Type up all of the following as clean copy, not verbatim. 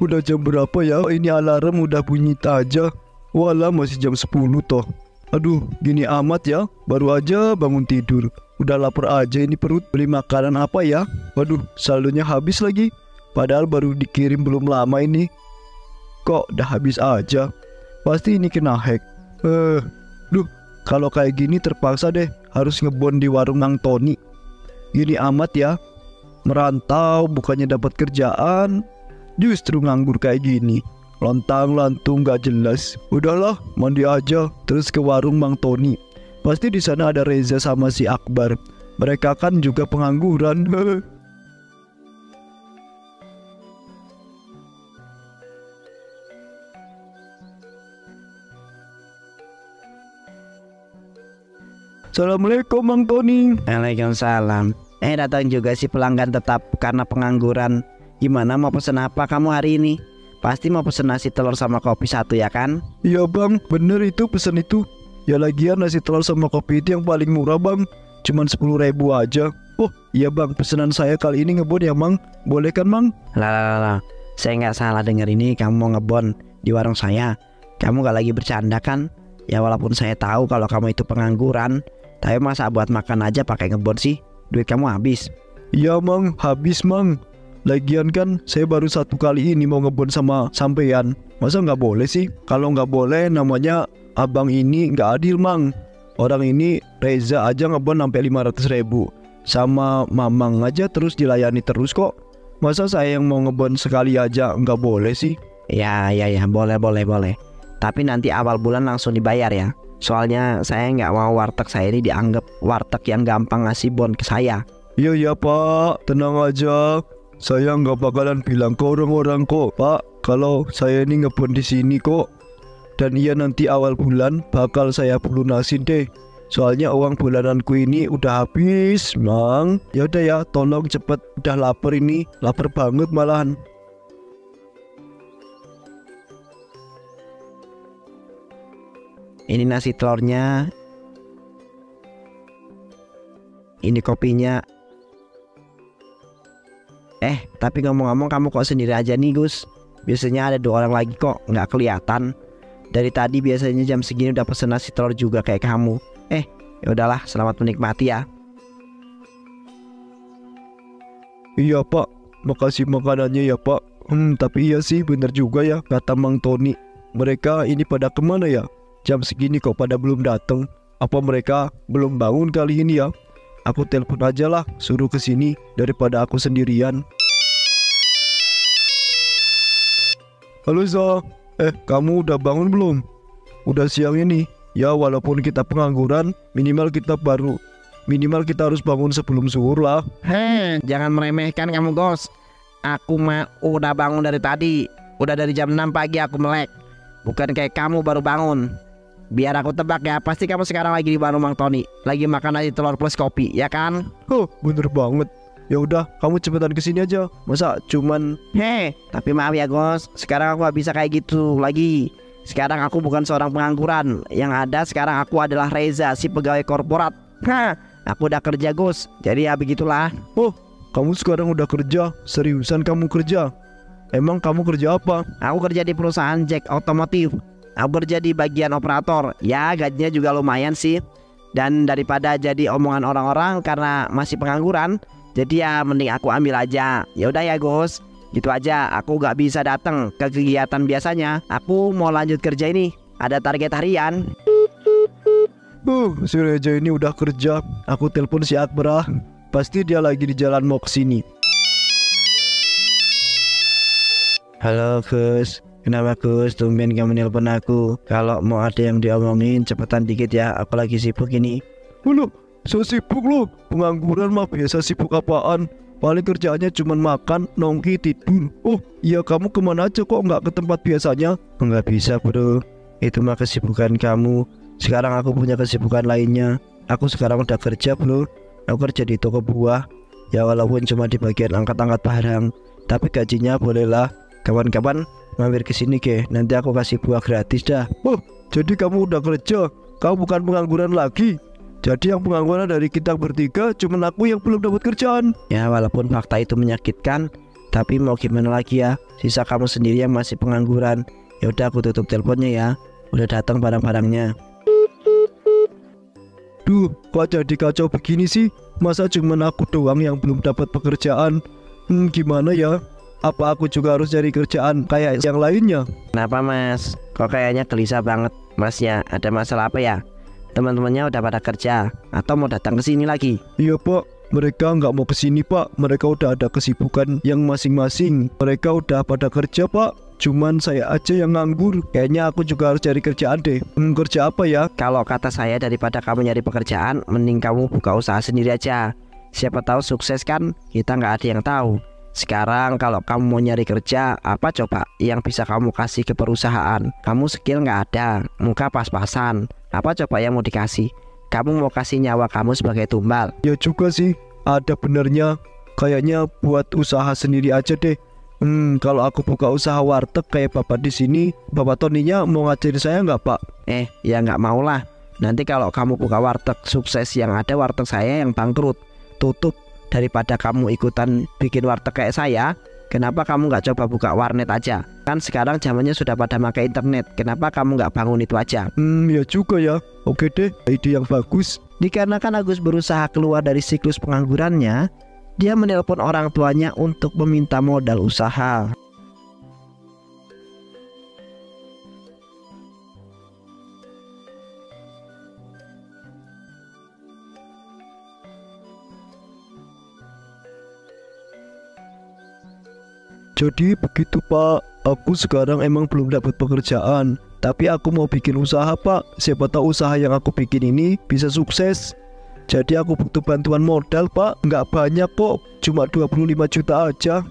Udah jam berapa ya? Ini alarm udah bunyi aja. Walah, masih jam 10 toh. Aduh, gini amat ya. Baru aja bangun tidur. Udah lapar aja ini perut. Beli makanan apa ya? Waduh, saldonya habis lagi. Padahal baru dikirim belum lama ini. Kok udah habis aja? Pasti ini kena hack. Duh, kalau kayak gini terpaksa deh harus ngebon di warung Mang Tony. Gini amat ya. Merantau bukannya dapat kerjaan, justru nganggur kayak gini. Lontang-lantung gak jelas. Udahlah, mandi aja terus ke warung Mang Tony. Pasti di sana ada Reza sama si Akbar. Mereka kan juga pengangguran. Assalamualaikum Mang Tony. Waalaikumsalam. Datang juga si pelanggan tetap karena pengangguran. Gimana, mau pesen apa kamu hari ini? Pasti mau pesen nasi telur sama kopi satu ya kan? Iya bang, bener itu pesan itu. Ya lagian nasi telur sama kopi itu yang paling murah bang. Cuman 10.000 aja. Oh iya bang, pesanan saya kali ini ngebon ya mang. Boleh kan mang? Lah, saya nggak salah denger ini kamu mau ngebon di warung saya. Kamu nggak lagi bercanda kan? Ya walaupun saya tahu kalau kamu itu pengangguran, tapi masa buat makan aja pakai ngebon sih? Duit kamu habis. Iya mang, habis mang. Lagian kan saya baru satu kali ini mau ngebon sama sampean. Masa nggak boleh sih? Kalau nggak boleh namanya abang ini nggak adil mang. Orang ini Reza aja ngebon sampai 500.000. Sama Mamang aja terus dilayani terus kok. Masa saya yang mau ngebon sekali aja nggak boleh sih? Ya, boleh. Tapi nanti awal bulan langsung dibayar ya. Soalnya saya nggak mau warteg saya ini dianggap warteg yang gampang ngasih bon ke saya. Iya pak, tenang aja. Saya nggak bakalan bilang ke orang-orang kok pak. Kalau saya ini ngebon di sini kok. Dan iya nanti awal bulan bakal saya pelunasin deh. Soalnya uang bulananku ini udah habis mang. Ya udah ya, tolong cepet. Udah lapar ini, lapar banget malahan. Ini nasi telurnya, ini kopinya. Tapi ngomong-ngomong kamu kok sendiri aja nih Gus? Biasanya ada 2 orang lagi kok, nggak kelihatan. Dari tadi biasanya jam segini udah pesen nasi telur juga kayak kamu. Ya udahlah, selamat menikmati ya. Iya pak, makasih makanannya ya pak. Tapi iya sih bener juga ya kata Mang Tony. Mereka ini pada kemana ya? Jam segini kok pada belum datang. Apa mereka belum bangun kali ini ya? Aku telepon aja lah, suruh ke sini daripada aku sendirian. Halo Za, kamu udah bangun belum? Udah siang ini. Ya walaupun kita pengangguran, minimal kita harus bangun sebelum zuhur lah. Jangan meremehkan kamu Gos. Aku mah udah bangun dari tadi. Udah dari jam 6 pagi aku melek. Bukan kayak kamu baru bangun. Biar aku tebak ya, pasti kamu sekarang lagi di warung Mang Tony, lagi makan nasi telur plus kopi, ya kan? Bener banget. Ya udah, kamu cepetan kesini aja. Masa cuman tapi maaf ya Gos, sekarang aku gak bisa kayak gitu lagi. Sekarang aku bukan seorang pengangguran. Yang ada sekarang aku adalah Reza, si pegawai korporat. Aku udah kerja Gus, jadi ya begitulah. Oh, kamu sekarang udah kerja? Seriusan kamu kerja? Emang kamu kerja apa? Aku kerja di perusahaan Jack Otomotif. Aku kerja di bagian operator. Ya gajinya juga lumayan sih. Dan daripada jadi omongan orang-orang karena masih pengangguran, jadi ya mending aku ambil aja. Ya udah ya Gus, gitu aja. Aku gak bisa datang ke kegiatan biasanya. Aku mau lanjut kerja ini, ada target harian. Si Reja ini udah kerja. Aku telepon si Akbar. Pasti dia lagi di jalan mau kesini. Halo Gus. Kenapa Gus, tumben kamu nelpon aku? Kalau mau ada yang diomongin cepetan dikit ya, aku lagi sibuk ini. Loh, so sibuk loh. Pengangguran mah biasa, sibuk apaan? Paling kerjaannya cuma makan, nongki, tidur. Oh iya, kamu kemana aja kok nggak ke tempat biasanya? Nggak bisa bro, itu mah kesibukan kamu. Sekarang aku punya kesibukan lainnya. Aku sekarang udah kerja bro. Aku kerja di toko buah. Ya walaupun cuma di bagian angkat-angkat barang, tapi gajinya bolehlah. Kawan-kawan mampir ke sini ke, nanti aku kasih buah gratis dah. Oh, jadi kamu udah kerja? Kamu bukan pengangguran lagi? Jadi yang pengangguran dari kita bertiga, cuman aku yang belum dapat kerjaan. Ya walaupun fakta itu menyakitkan, Tapi mau gimana lagi ya, sisa kamu sendiri yang masih pengangguran. Ya udah, aku tutup teleponnya ya. Udah datang barang-barangnya. Duh, kok jadi kacau begini sih? Masa cuman aku doang yang belum dapat pekerjaan? Gimana ya? Apa aku juga harus cari kerjaan kayak yang lainnya? Kenapa mas? Kok kayaknya gelisah banget masnya? Ada masalah apa ya? Teman-temannya udah pada kerja atau mau datang ke sini lagi? Iya pak, mereka nggak mau kesini pak. Mereka udah ada kesibukan yang masing-masing. Mereka udah pada kerja pak. Cuman saya aja yang nganggur. Kayaknya aku juga harus cari kerjaan deh. Kerja apa ya? Kalau kata saya, daripada kamu nyari pekerjaan, mending kamu buka usaha sendiri aja. Siapa tahu sukses kan? Kita nggak ada yang tahu. Sekarang kalau kamu mau nyari kerja, apa coba yang bisa kamu kasih ke perusahaan? Kamu skill nggak ada, muka pas-pasan. Apa coba yang mau dikasih? Kamu mau kasih nyawa kamu sebagai tumbal? Ya juga sih, ada benernya. Kayaknya buat usaha sendiri aja deh. Kalau aku buka usaha warteg kayak bapak di sini, bapak Toninya mau ngajarin saya nggak pak? Ya nggak mau lah. Nanti kalau kamu buka warteg sukses, yang ada warteg saya yang bangkrut, tutup. Daripada kamu ikutan bikin warteg kayak saya, kenapa kamu nggak coba buka warnet aja? Kan sekarang zamannya sudah pada pakai internet. Kenapa kamu nggak bangun itu aja? Ya juga ya. Oke deh, ide yang bagus. Dikarenakan Agus berusaha keluar dari siklus penganggurannya, dia menelpon orang tuanya untuk meminta modal usaha. Jadi begitu pak, aku sekarang emang belum dapat pekerjaan, tapi aku mau bikin usaha pak. Siapa tahu usaha yang aku bikin ini bisa sukses. Jadi aku butuh bantuan modal pak. Nggak banyak kok, cuma 25 juta aja.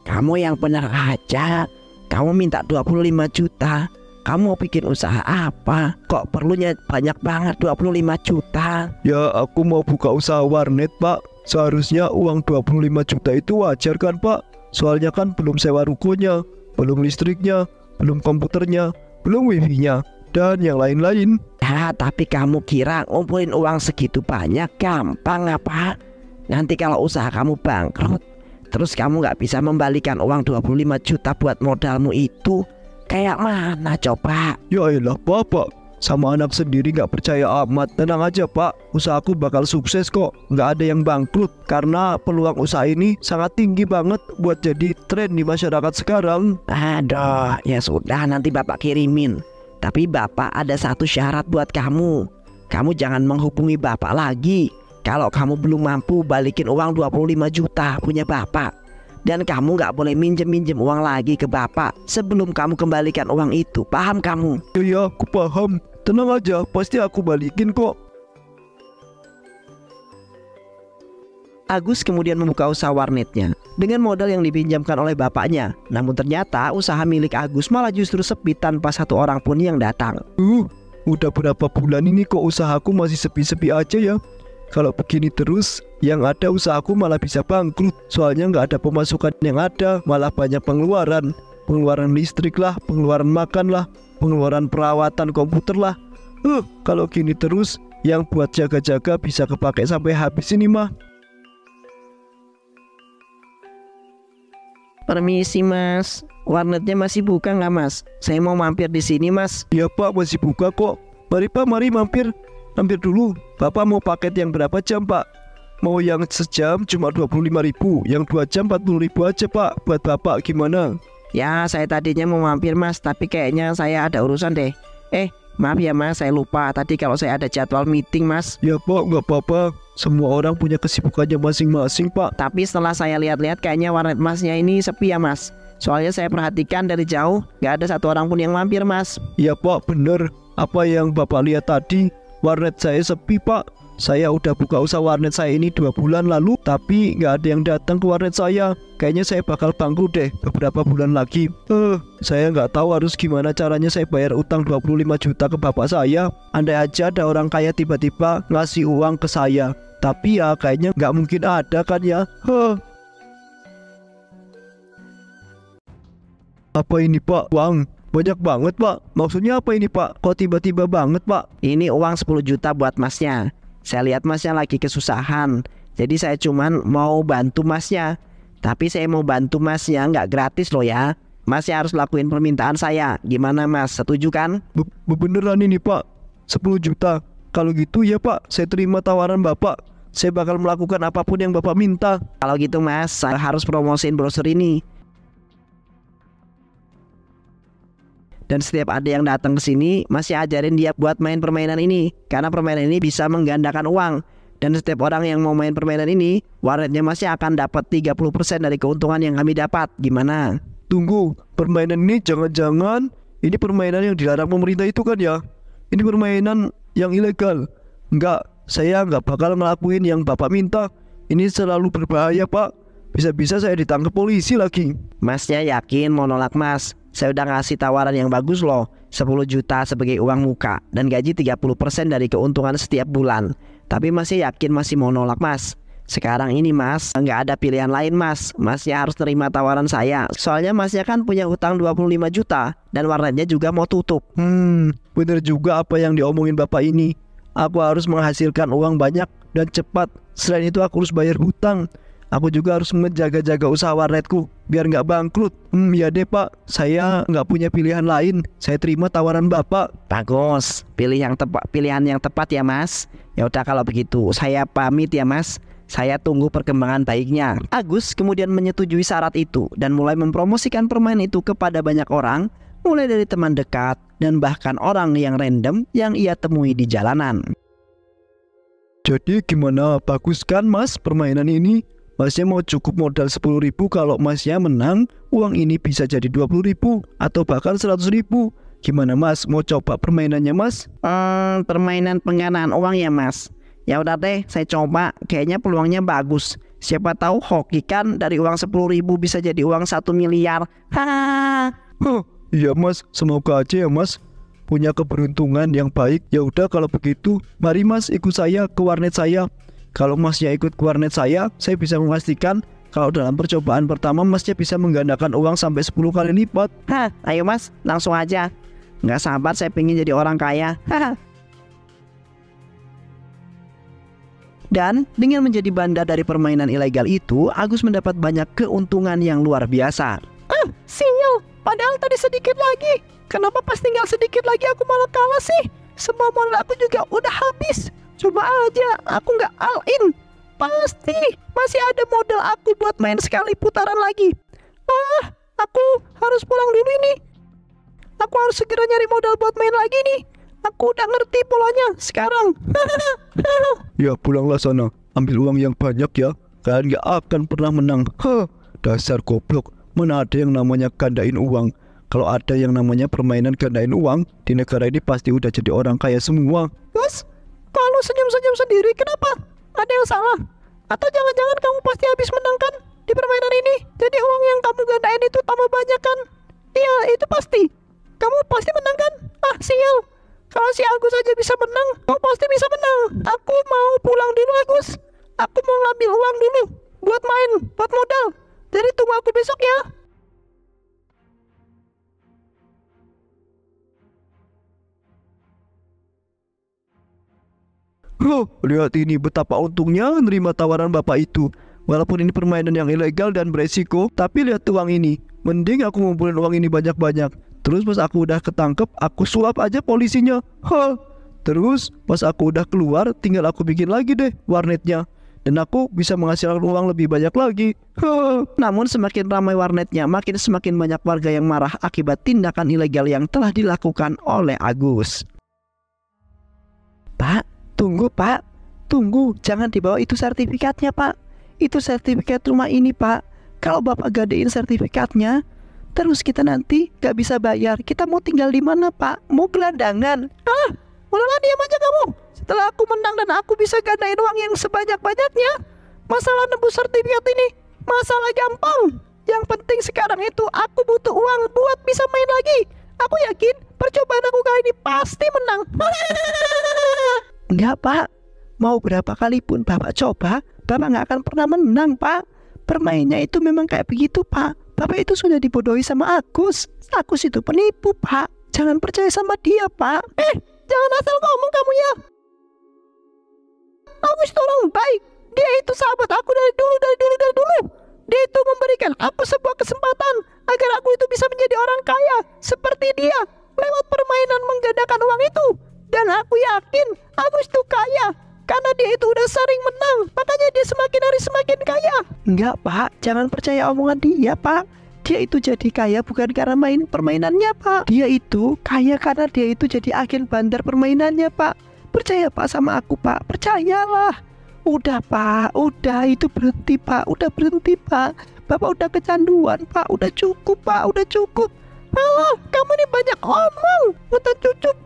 Kamu yang benar aja. Kamu minta 25 juta. Kamu mau bikin usaha apa? Kok perlunya banyak banget 25 juta? Ya aku mau buka usaha warnet pak. Seharusnya uang 25 juta itu wajar kan pak? Soalnya kan belum sewa rukonya, belum listriknya, belum komputernya, belum wifi-nya, dan yang lain-lain. Ya, tapi kamu kira ngumpulin uang segitu banyak gampang apa? Nanti kalau usaha kamu bangkrut, terus kamu nggak bisa membalikan uang 25 juta buat modalmu itu, kayak mana coba? Ya elah bapak, sama anak sendiri nggak percaya amat. Tenang aja pak, usahaku bakal sukses kok. Nggak ada yang bangkrut, karena peluang usaha ini sangat tinggi banget buat jadi tren di masyarakat sekarang. Aduh, ya sudah, nanti bapak kirimin. Tapi bapak ada satu syarat buat kamu. Kamu jangan menghubungi bapak lagi kalau kamu belum mampu balikin uang 25 juta punya bapak. Dan kamu nggak boleh minjem uang lagi ke bapak sebelum kamu kembalikan uang itu. Paham kamu? Ya, aku paham. Tenang aja, pasti aku balikin kok. Agus kemudian membuka usaha warnetnya dengan modal yang dipinjamkan oleh bapaknya. Namun ternyata usaha milik Agus malah justru sepi tanpa satu orang pun yang datang. Udah berapa bulan ini kok usahaku masih sepi-sepi aja ya. Kalau begini terus, yang ada usahaku malah bisa bangkrut. Soalnya nggak ada pemasukan yang ada, malah banyak pengeluaran. Pengeluaran listrik lah, pengeluaran makan lah, pengeluaran perawatan komputer lah. Kalau gini terus, yang buat jaga-jaga bisa kepakai sampai habis ini mah. Permisi mas, warnetnya masih buka nggak mas? Saya mau mampir di sini mas. Ya pak, masih buka kok. Mari pak, mari mampir. Mampir dulu. Bapak mau paket yang berapa jam pak? Mau yang sejam cuma 25.000, yang 2 jam 40.000 aja pak. Buat bapak gimana? Ya, saya tadinya mau mampir mas, tapi kayaknya saya ada urusan deh. Maaf ya mas, saya lupa tadi kalau saya ada jadwal meeting mas. Ya pak, nggak apa-apa. Semua orang punya kesibukannya masing-masing pak. Tapi setelah saya lihat-lihat kayaknya warnet masnya ini sepi ya mas. Soalnya saya perhatikan dari jauh nggak ada satu orang pun yang mampir mas. Ya pak, bener. Apa yang bapak lihat tadi, warnet saya sepi pak. Saya udah buka usaha warnet saya ini 2 bulan lalu, tapi nggak ada yang datang ke warnet saya. Kayaknya saya bakal bangkrut deh beberapa bulan lagi. Saya nggak tahu harus gimana caranya saya bayar utang 25 juta ke bapak saya. Andai aja ada orang kaya tiba-tiba ngasih uang ke saya. Tapi ya kayaknya nggak mungkin ada kan ya. Apa ini pak? Uang banyak banget pak. Maksudnya apa ini pak? Kok tiba-tiba banget pak? Ini uang 10 juta buat masnya. Saya lihat masnya lagi kesusahan, jadi saya cuman mau bantu masnya. Tapi saya mau bantu masnya, nggak gratis loh ya. Masnya harus lakuin permintaan saya. Gimana mas, setuju kan? Beneran ini Pak, 10 juta. Kalau gitu ya Pak, saya terima tawaran Bapak. Saya bakal melakukan apapun yang Bapak minta. Kalau gitu mas, saya harus promosiin brosur ini. Dan setiap ada yang datang ke sini, masih ajarin dia buat main permainan ini. Karena permainan ini bisa menggandakan uang. Dan setiap orang yang mau main permainan ini, warnetnya masih akan dapat 30% dari keuntungan yang kami dapat. Gimana? Tunggu, permainan ini jangan-jangan ini permainan yang dilarang pemerintah itu kan ya? Ini permainan yang ilegal. Enggak, saya nggak bakal ngelakuin yang Bapak minta. Ini selalu berbahaya Pak. Bisa-bisa saya ditangkap polisi lagi. Masnya yakin mau nolak mas? Saya udah ngasih tawaran yang bagus loh, 10 juta sebagai uang muka dan gaji 30% dari keuntungan setiap bulan. Tapi masih yakin masih mau nolak mas? Sekarang ini mas, nggak ada pilihan lain mas. Masnya harus terima tawaran saya. Soalnya masnya kan punya hutang 25 juta dan warnetnya juga mau tutup. Bener juga apa yang diomongin Bapak ini. Aku harus menghasilkan uang banyak dan cepat. Selain itu aku harus bayar hutang. Aku juga harus menjaga-jaga usaha warnetku biar nggak bangkrut. Ya deh Pak, saya nggak punya pilihan lain. Saya terima tawaran Bapak. Bagus, pilihan yang tepat ya mas. Ya udah kalau begitu, saya pamit ya mas. Saya tunggu perkembangan baiknya. Agus kemudian menyetujui syarat itu dan mulai mempromosikan permainan itu kepada banyak orang, mulai dari teman dekat dan bahkan orang yang random yang ia temui di jalanan. Jadi gimana, bagus kan Mas permainan ini? Masnya mau cukup modal 10.000, kalau masnya menang, uang ini bisa jadi 20.000 atau bahkan 100.000. Gimana Mas, mau coba permainannya Mas? Permainan penggandaan uang ya Mas. Ya udah deh, saya coba. Kayaknya peluangnya bagus. Siapa tahu hoki kan, dari uang 10.000 bisa jadi uang 1 miliar. Iya Mas, semoga aja ya Mas punya keberuntungan yang baik. Ya udah kalau begitu, mari Mas ikut saya ke warnet saya. Kalau masnya ikut ke warnet saya bisa memastikan kalau dalam percobaan pertama masnya bisa menggandakan uang sampai 10 kali lipat. Ayo Mas, langsung aja. Nggak sabar saya pengen jadi orang kaya. Dan dengan menjadi bandar dari permainan ilegal itu, Agus mendapat banyak keuntungan yang luar biasa. Sinyal, padahal tadi sedikit lagi. Kenapa pas tinggal sedikit lagi aku malah kalah sih? Semua modal aku juga udah habis. Coba aja aku nggak all in. Pasti masih ada modal aku buat main sekali putaran lagi. Aku harus pulang dulu ini. Aku harus segera nyari modal buat main lagi nih. Aku udah ngerti polanya sekarang. Ya pulanglah sana, ambil uang yang banyak ya. Kalian gak akan pernah menang. Dasar goblok. Mana ada yang namanya gandain uang. Kalau ada yang namanya permainan gandain uang, di negara ini pasti udah jadi orang kaya semua. Gus, kalau senyum-senyum sendiri kenapa? Ada yang salah? Atau jangan-jangan kamu pasti habis menang kan di permainan ini? Jadi uang yang kamu gandain itu tambah banyak kan? Iya, itu pasti. Kamu pasti menang kan? Sial. Kalau si Agus aja bisa menang, kamu pasti bisa menang. Aku mau pulang dulu Agus. Aku mau ngambil uang dulu buat main, buat modal. Jadi tunggu aku besok ya. Lihat ini betapa untungnya menerima tawaran Bapak itu. Walaupun ini permainan yang ilegal dan beresiko, tapi lihat uang ini. Mending aku ngumpulin uang ini banyak-banyak. Terus pas aku udah ketangkep, aku sulap aja polisinya. Terus pas aku udah keluar, tinggal aku bikin lagi deh warnetnya. Dan aku bisa menghasilkan uang lebih banyak lagi. Namun semakin ramai warnetnya, makin semakin banyak warga yang marah akibat tindakan ilegal yang telah dilakukan oleh Agus. Pak, tunggu Pak. Tunggu, jangan dibawa itu sertifikatnya Pak. Itu sertifikat rumah ini Pak. Kalau Bapak gadein sertifikatnya, terus kita nanti gak bisa bayar. Kita mau tinggal di mana Pak? Mau gelandangan? Udahlah diam aja kamu. Setelah aku menang dan aku bisa gandain uang yang sebanyak-banyaknya, masalah nebus sertifikat ini masalah gampang. Yang penting sekarang itu aku butuh uang buat bisa main lagi. Aku yakin percobaan aku kali ini pasti menang. Enggak Pak, mau berapa kali pun Bapak coba, Bapak gak akan pernah menang Pak. Permainnya itu memang kayak begitu Pak. Bapak itu sudah dibodohi sama Agus. Agus itu penipu Pak. Jangan percaya sama dia Pak. Jangan asal ngomong kamu ya. Agus itu orang baik. Dia itu sahabat aku dari dulu. Dia itu aku sebuah kesempatan agar aku itu bisa menjadi orang kaya seperti dia lewat permainan menggandakan uang itu. Dan aku yakin Agus itu kaya karena dia itu udah sering menang, makanya dia semakin hari semakin kaya. Enggak Pak, jangan percaya omongan dia Pak. Dia itu jadi kaya bukan karena main permainannya Pak. Dia itu kaya karena dia itu jadi agen bandar permainannya Pak. Percaya Pak sama aku Pak, percayalah. Udah Pak, udah itu berhenti Pak, udah berhenti Pak. Bapak udah kecanduan Pak, udah cukup Pak, udah cukup. Alah, kamu ini banyak omong, udah cukup.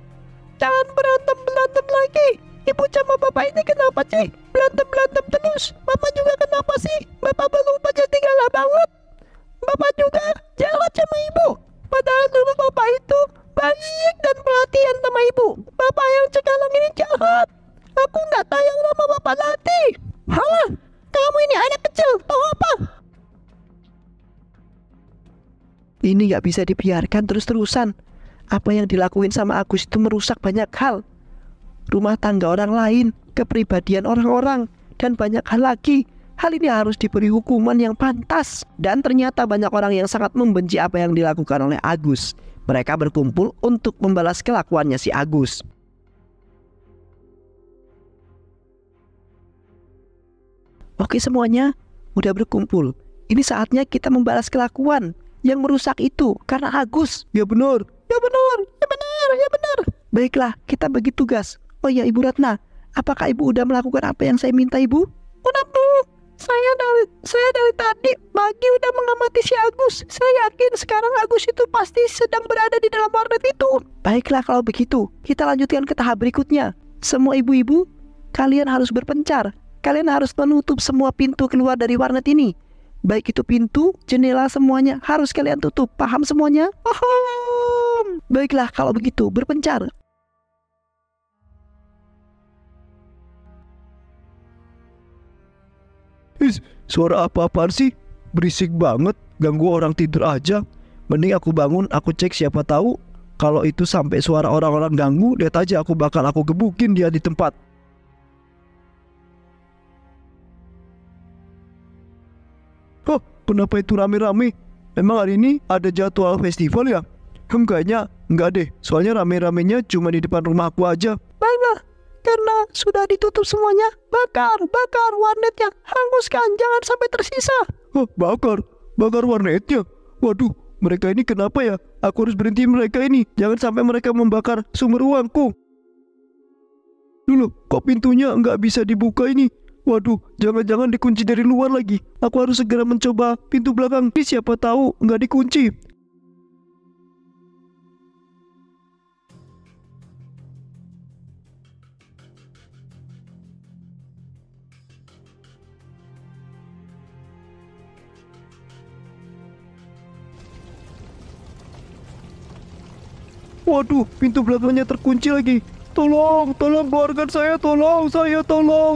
Jangan berantem lagi. Ibu sama bapak ini kenapa sih? Berantem terus. Bapak juga kenapa sih? Bapak belum aja tinggal banget. Bapak juga jalan sama ibu. Padahal dulu bapak itu baik dan perhatian sama ibu. Bapak yang sekarang ini jahat. Aku nggak tayang sama bapak nanti. Halah, kamu ini anak kecil, tahu apa? Ini nggak bisa dibiarkan terus-terusan. Apa yang dilakuin sama Agus itu merusak banyak hal. Rumah tangga orang lain, kepribadian orang-orang, dan banyak hal lagi. Hal ini harus diberi hukuman yang pantas. Dan ternyata banyak orang yang sangat membenci apa yang dilakukan oleh Agus. Mereka berkumpul untuk membalas kelakuannya si Agus. Oke semuanya, udah berkumpul. Ini saatnya kita membalas kelakuan yang merusak itu karena Agus. Ya benar. Ya benar. Baiklah, kita bagi tugas. Oh ya Ibu Ratna, apakah Ibu udah melakukan apa yang saya minta Ibu? Udah Bu, saya dari tadi pagi udah mengamati si Agus. Saya yakin sekarang Agus itu pasti sedang berada di dalam warnet itu. Baiklah kalau begitu, kita lanjutkan ke tahap berikutnya. Semua ibu-ibu, kalian harus berpencar. Kalian harus menutup semua pintu keluar dari warnet ini. Baik itu pintu, jendela, semuanya harus kalian tutup. Paham semuanya? Paham. Baiklah kalau begitu, berpencar. Suara apa-apaan sih? Berisik banget, ganggu orang tidur aja. Mending aku bangun, aku cek siapa tahu. Kalau itu sampai suara orang-orang ganggu, lihat aja aku gebukin dia di tempat. Oh, kenapa itu rame-rame? Memang hari ini ada jadwal festival ya? Kayaknya enggak deh, soalnya rame-ramenya cuma di depan rumah aku aja. Baiklah, karena sudah ditutup semuanya, bakar warnetnya, hanguskan, jangan sampai tersisa. Oh, bakar warnetnya. Waduh, mereka ini kenapa ya? Aku harus berhenti mereka ini, jangan sampai mereka membakar sumber uangku. Dulu, kok pintunya nggak bisa dibuka ini? Waduh, jangan-jangan dikunci dari luar lagi. Aku harus segera mencoba pintu belakang. Siapa tahu nggak dikunci. Waduh, pintu belakangnya terkunci lagi. Tolong keluarkan saya, tolong, saya tolong,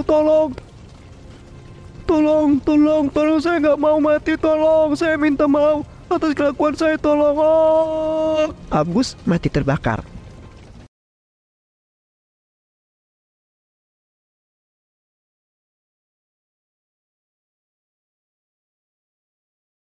saya nggak mau mati, tolong, saya minta maaf atas kelakuan saya, tolong. Agus mati terbakar.